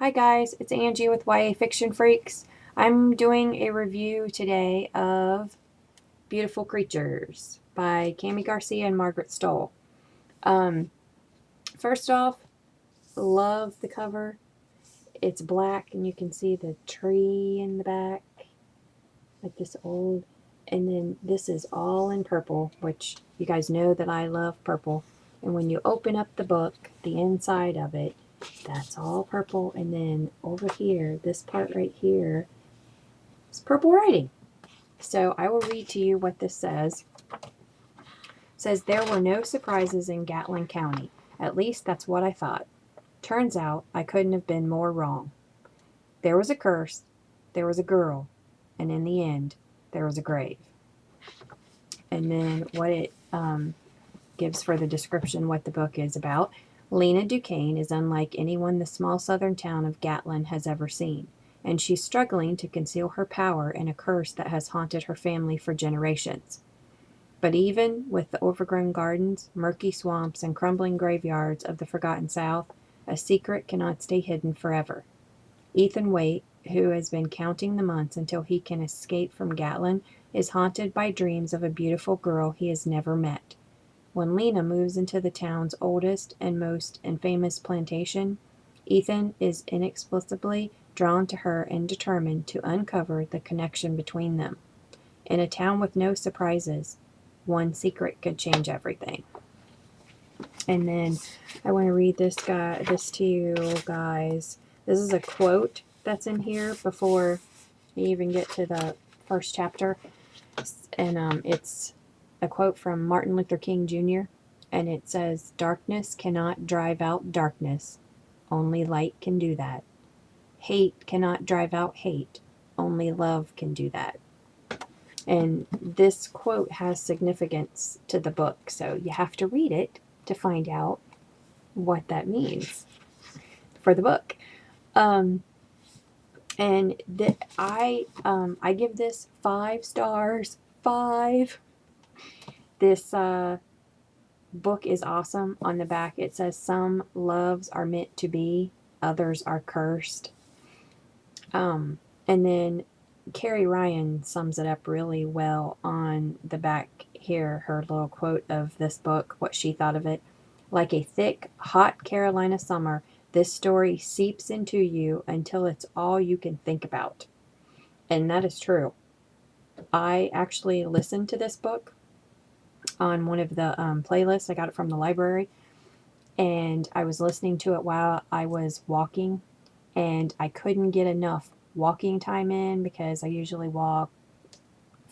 Hi guys, it's Angie with YA Fiction Freaks. I'm doing a review today of Beautiful Creatures by Garcia and Margaret Stohl. Um, First off, love the cover. It's black and you can see the tree in the back, like this old, and then this is all in purple, which you guys know that I love purple. And when you open up the book, the inside of it, that's all purple, and then over here, this part right here, it's purple writing. So I will read to you what this says. It says, there were no surprises in Gatlin County. At least that's what I thought. Turns out I couldn't have been more wrong. There was a curse, there was a girl, and in the end, there was a grave. And then what it gives for the description what the book is about. Lena Duquesne is unlike anyone the small southern town of Gatlin has ever seen, and she's struggling to conceal her power in a curse that has haunted her family for generations. But even with the overgrown gardens, murky swamps, and crumbling graveyards of the forgotten South, a secret cannot stay hidden forever. Ethan Waite, who has been counting the months until he can escape from Gatlin, is haunted by dreams of a beautiful girl he has never met. When Lena moves into the town's oldest and most infamous plantation, Ethan is inexplicably drawn to her and determined to uncover the connection between them. In a town with no surprises, one secret could change everything. And then I want to read this to you guys. This is a quote that's in here before you even get to the first chapter. And it's a quote from Martin Luther King Jr., and it says, darkness cannot drive out darkness. Only light can do that. Hate cannot drive out hate. Only love can do that. And this quote has significance to the book, so you have to read it to find out what that means for the book. And I give this 5 stars. 5. This book is awesome. On the back it says, some loves are meant to be, others are cursed. And then Carrie Ryan sums it up really well on the back here, her little quote of this book, what she thought of it. Like a thick, hot Carolina summer, this story seeps into you until it's all you can think about. And that is true. I actually listened to this book on one of the playlists. I got it from the library, and I was listening to it while I was walking, and I couldn't get enough walking time in because I usually walk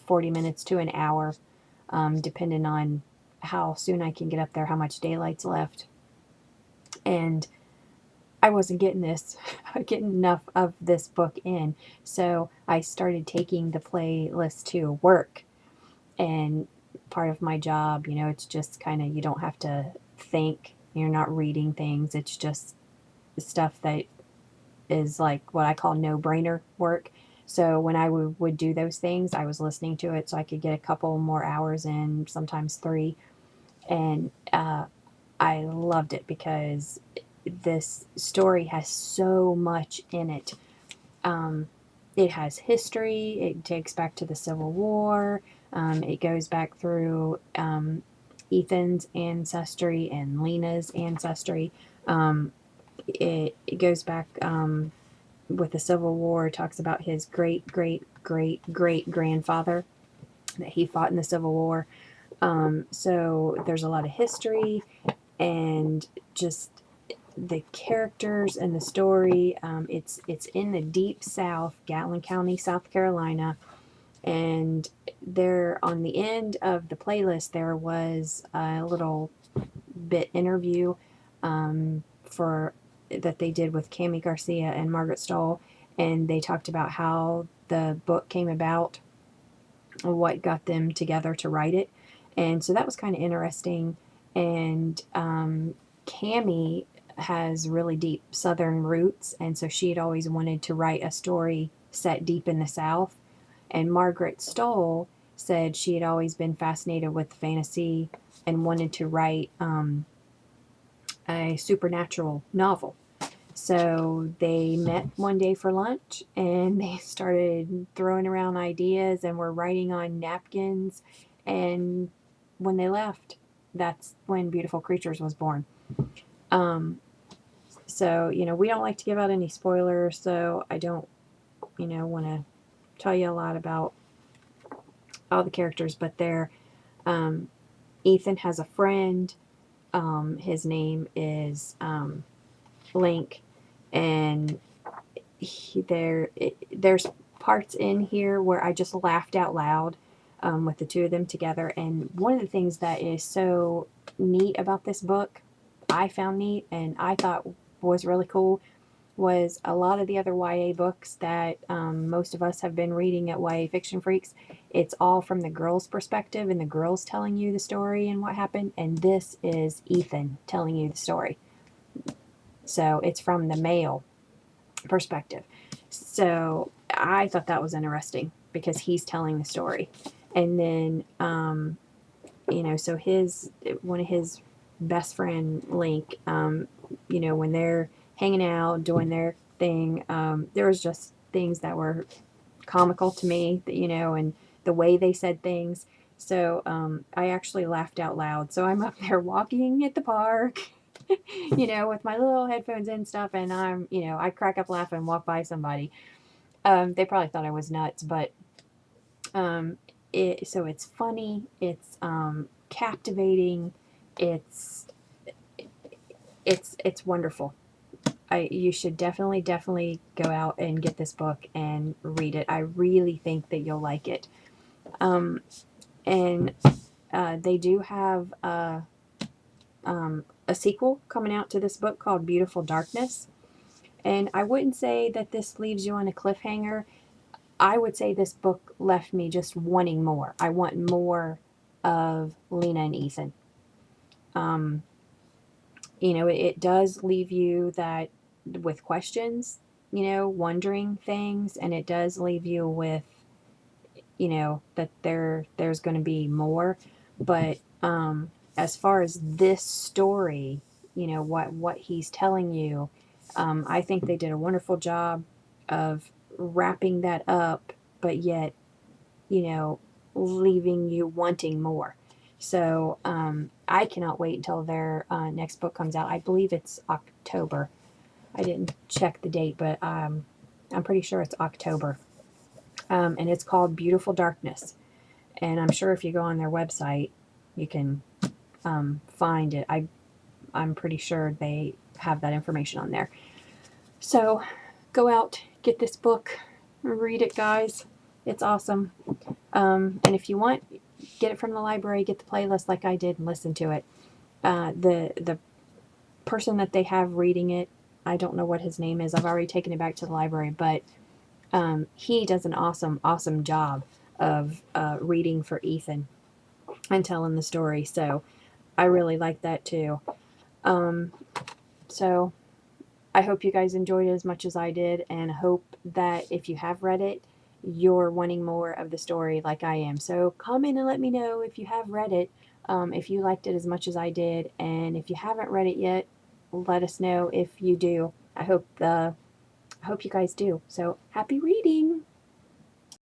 40 minutes to an hour, depending on how soon I can get up there, how much daylight's left. And I wasn't getting enough of this book in, so I started taking the playlist to work. And part of my job, it's just kind of, you don't have to think, you're not reading things, it's just stuff that is like what I call no-brainer work. So when I would do those things, I was listening to it so I could get a couple more hours in, sometimes 3. And I loved it because this story has so much in it. It has history. It takes back to the Civil War. It goes back through Ethan's ancestry and Lena's ancestry. It goes back with the Civil War. It talks about his great, great, great, great grandfather that he fought in the Civil War. So there's a lot of history and just the characters and the story. It's in the deep South, Gatlin County, South Carolina. And there on the end of the playlist, there was a little bit interview for that they did with Garcia and Margaret Stohl, and they talked about how the book came about, what got them together to write it. And so that was kind of interesting. And Cammie has really deep Southern roots, and so she had always wanted to write a story set deep in the South. And Margaret Stohl said she had always been fascinated with fantasy and wanted to write a supernatural novel. So they met one day for lunch and they started throwing around ideas and were writing on napkins. And when they left, that's when Beautiful Creatures was born. Um, so, we don't like to give out any spoilers, so I don't, want to tell you a lot about all the characters, but Ethan has a friend. His name is Link, and there's parts in here where I just laughed out loud with the two of them together. And one of the things that is so neat about this book, I found neat and I thought was really cool, was a lot of the other YA books that most of us have been reading at YA Fiction Freaks. It's all from the girl's perspective and the girl's telling you the story and what happened. And this is Ethan telling you the story. So it's from the male perspective. So I thought that was interesting because he's telling the story. And then, so one of his best friend, Link, when they're hanging out, doing their thing, there was just things that were comical to me, and the way they said things. So I actually laughed out loud. So I'm up there walking at the park, with my little headphones and stuff, and I crack up laughing and walk by somebody. They probably thought I was nuts, but um, so it's funny, it's captivating, it's it's wonderful. You should definitely go out and get this book and read it. I really think that you'll like it. Um, and they do have a sequel coming out to this book called Beautiful Darkness. And I wouldn't say that this leaves you on a cliffhanger. I would say this book left me just wanting more. I want more of Lena and Ethan. Um, it does leave you that with questions, wondering things, and it does leave you with, that there's going to be more. But as far as this story, what he's telling you, I think they did a wonderful job of wrapping that up, but yet, leaving you wanting more. So I cannot wait until their next book comes out. I believe it's October. I didn't check the date, but I'm pretty sure it's October. And it's called Beautiful Darkness. And I'm sure if you go on their website, you can find it. I'm pretty sure they have that information on there. So go out, get this book, read it, guys. It's awesome. And if you want, get it from the library, get the playlist like I did, and listen to it. The person that they have reading it, I don't know what his name is. I've already taken it back to the library, but he does an awesome job of reading for Ethan and telling the story. So I really like that too. So I hope you guys enjoyed it as much as I did, and hope that if you have read it, you're wanting more of the story like I am. So comment and let me know if you have read it, if you liked it as much as I did, and if you haven't read it yet, let us know if you do. I hope you guys do. So happy reading!